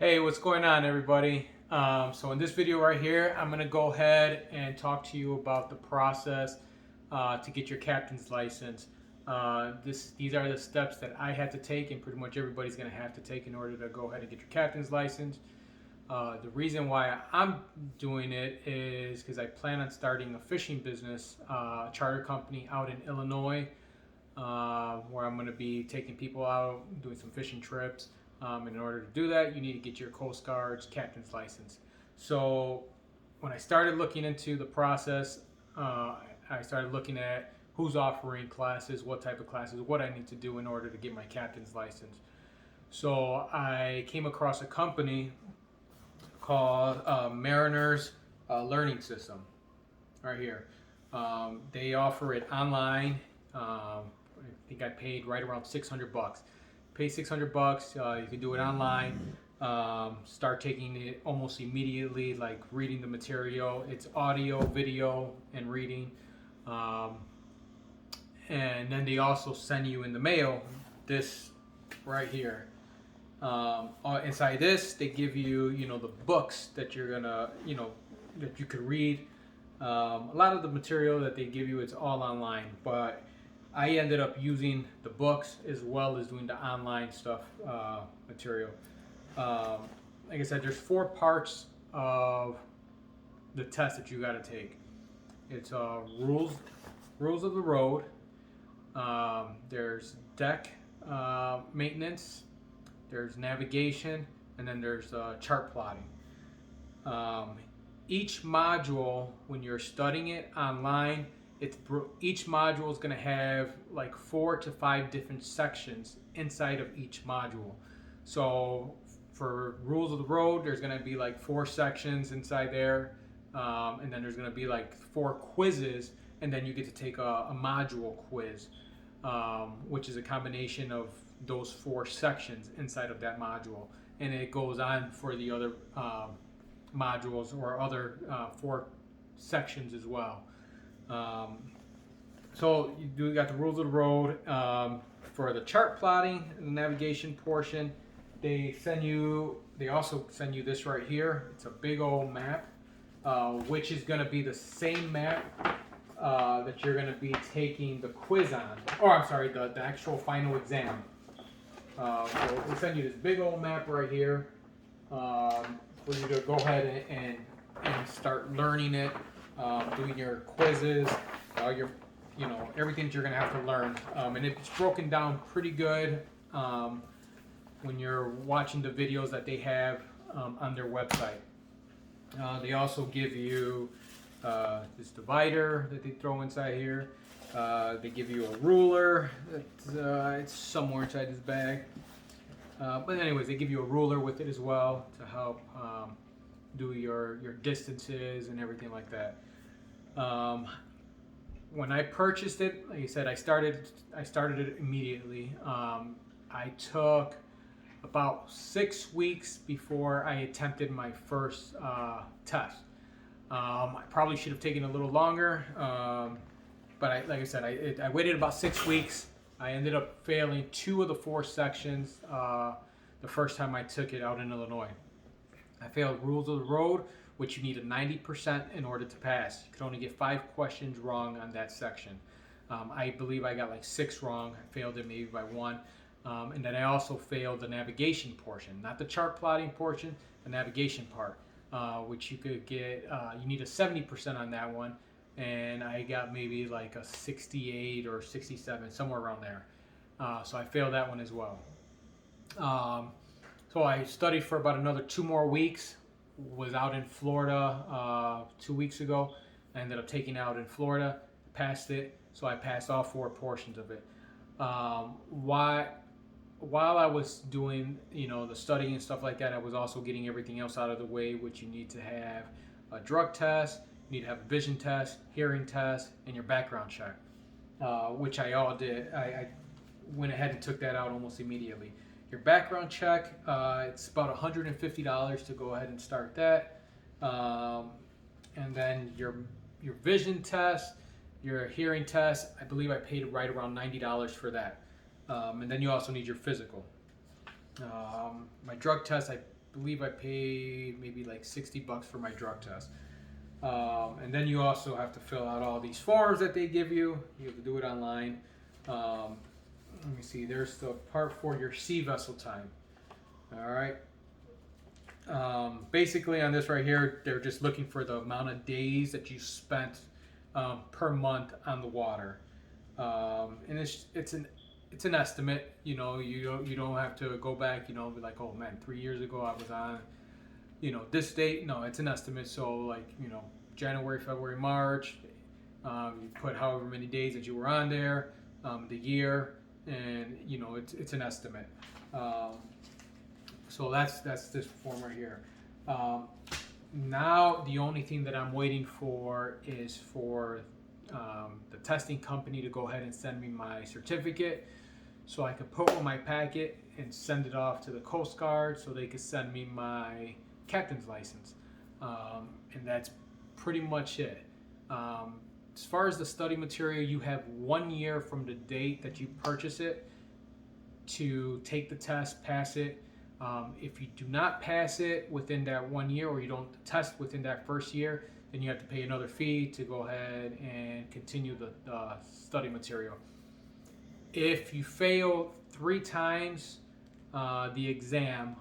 Hey, what's going on, everybody? So in this video right here, I'm going to go ahead and talk to you about the process to get your captain's license. These are the steps that I had to take, and pretty much everybody's going to have to take in order to go ahead and get your captain's license. The reason why I'm doing it is because I plan on starting a fishing business, charter company out in Illinois, where I'm going to be taking people out, doing some fishing trips. And in order to do that, you need to get your Coast Guard's captain's license. So when I started looking into the process, I started looking at who's offering classes, what type of classes, what I need to do in order to get my captain's license. So I came across a company called Mariners Learning System right here. They offer it online. I think I paid right around $600. Pay $600. You can do it online. Start taking it almost immediately, like reading the material. It's audio, video, and reading. And then they also send you in the mail this right here. Inside this, they give you, the books that you're gonna, that you could read. A lot of the material that they give you, it's all online, but I ended up using the books as well as doing the online stuff, material. Like I said, there's 4 parts of the test that you got to take. It's rules of the road. There's deck maintenance. There's navigation, and then there's chart plotting. Each module, when you're studying it online, each module is going to have like 4 to 5 different sections inside of each module. So for rules of the road, there's going to be like 4 sections inside there, and then there's going to be like 4 quizzes, and then you get to take a module quiz, which is a combination of those 4 sections inside of that module, and it goes on for the other modules or other 4 sections as well. So you got the rules of the road. For the chart plotting and the navigation portion, they also send you this right here. It's a big old map, which is going to be the same map that you're going to be taking the quiz on, or I'm sorry, the actual final exam. So they send you this big old map right here for you to go ahead and start learning it. Doing your quizzes, everything that you're gonna have to learn, and it's broken down pretty good when you're watching the videos that they have on their website. They also give you this divider that they throw inside here. They give you a ruler that it's somewhere inside this bag. But anyways, they give you a ruler with it as well to help do your distances and everything like that. When I purchased it, like I said, I started it immediately. I took about 6 weeks before I attempted my first test. I probably should have taken a little longer, but like I said, I waited about 6 weeks. I ended up failing 2 of the 4 sections the first time I took it out in Illinois. I failed rules of the road, which you need a 90% in order to pass. You can only get 5 questions wrong on that section. I believe I got like 6 wrong. I failed it maybe by 1. And then I also failed the navigation portion, not the chart plotting portion, the navigation part, which you could get, you need a 70% on that one. And I got maybe like a 68 or 67, somewhere around there. So I failed that one as well. So I studied for about another 2 more weeks. Was out in Florida 2 weeks ago. I ended up taking it out in Florida, passed it, so I passed all 4 portions of it. While I was doing, the studying and stuff like that, I was also getting everything else out of the way, which you need to have a drug test, you need to have a vision test, hearing test, and your background check, which I all did. I went ahead and took that out almost immediately. Your background check, it's about $150 to go ahead and start that. And then your vision test, your hearing test, I believe I paid right around $90 for that. And then you also need your physical. My drug test, I believe I paid maybe like $60 for my drug test. And then you also have to fill out all these forms that they give you. You have to do it online. Let me see. There's the part for your sea vessel time. All right. Basically, on this right here, they're just looking for the amount of days that you spent per month on the water, and it's an estimate. You know, you don't have to go back. You know, be like, oh man, 3 years ago I was on, you know, this date. No, it's an estimate. So like, you know, January, February, March. You put however many days that you were on there, the year, and you know, it's an estimate. So that's this form right here. Now the only thing that I'm waiting for is for the testing company to go ahead and send me my certificate, so I can put on my packet and send it off to the Coast Guard so they can send me my captain's license. And that's pretty much it. As far as the study material, you have 1 year from the date that you purchase it to take the test, pass it. If you do not pass it within that 1 year, or you don't test within that first year, then you have to pay another fee to go ahead and continue the study material. If you fail 3 times the exam,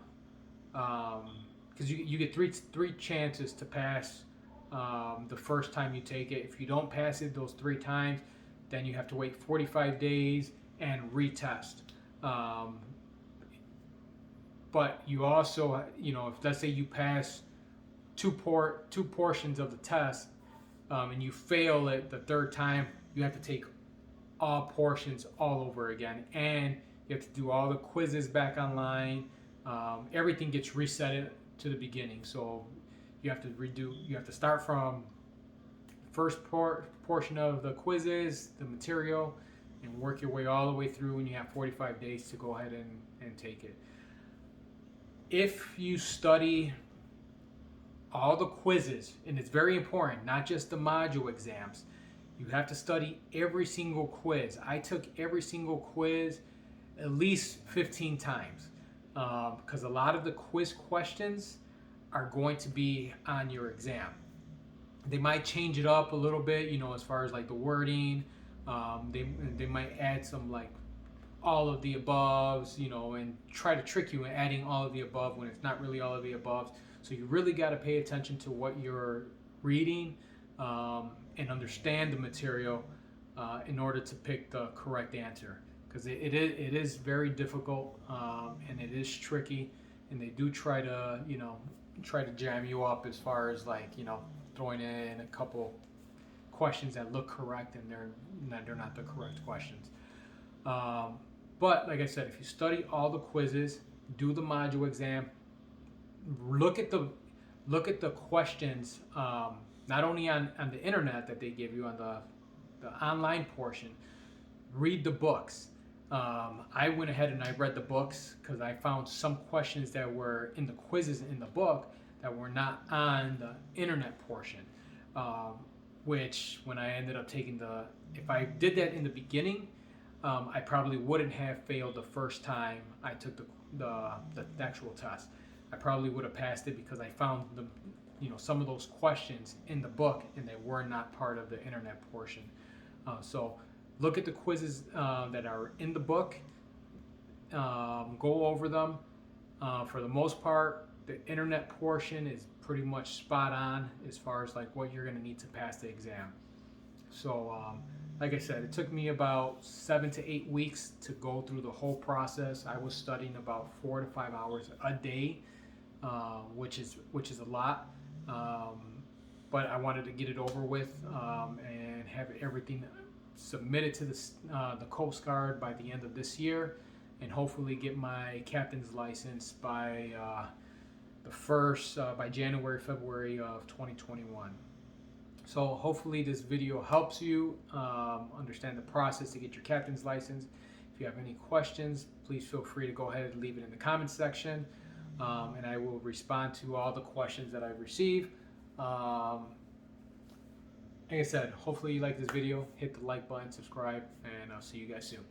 because you get three chances to pass the first time you take it. If you don't pass it those 3 times, then you have to wait 45 days and retest. But you also, you know, if let's say you pass two portions of the test, and you fail it the 3rd time, you have to take all portions all over again, and you have to do all the quizzes back online. Everything gets reset to the beginning, so you have to redo. You have to start from the first portion of the quizzes, the material, and work your way all the way through. And you have 45 days to go ahead and take it. If you study all the quizzes, and it's very important, not just the module exams, you have to study every single quiz. I took every single quiz at least 15 times, because a lot of the quiz questions are going to be on your exam. They might change it up a little bit, you know, as far as like the wording. They might add some like all of the aboves, you know, and try to trick you in adding all of the above when it's not really all of the above. So you really got to pay attention to what you're reading, and understand the material in order to pick the correct answer, because it is very difficult, and it is tricky, and they do try to, you know, jam you up as far as like, you know, throwing in a couple questions that look correct and they're not the correct questions. But like I said, if you study all the quizzes, do the module exam, look at the questions, not only on the internet that they give you on the online portion, read the books. I went ahead and I read the books because I found some questions that were in the quizzes in the book that were not on the internet portion, which when I ended up taking if I did that in the beginning, I probably wouldn't have failed the first time I took the actual test. I probably would have passed it because I found some of those questions in the book and they were not part of the internet portion. So look at the quizzes that are in the book, go over them. For the most part, the internet portion is pretty much spot on as far as like what you're going to need to pass the exam. So like I said, it took me about 7 to 8 weeks to go through the whole process. I was studying about 4 to 5 hours a day, which is a lot. But I wanted to get it over with and have everything submitted to the Coast Guard by the end of this year, and hopefully get my captain's license by by January, February of 2021. So hopefully this video helps you understand the process to get your captain's license. If you have any questions, please feel free to go ahead and leave it in the comment section, and I will respond to all the questions that I've received. Like I said, hopefully you like this video. Hit the like button, subscribe, and I'll see you guys soon.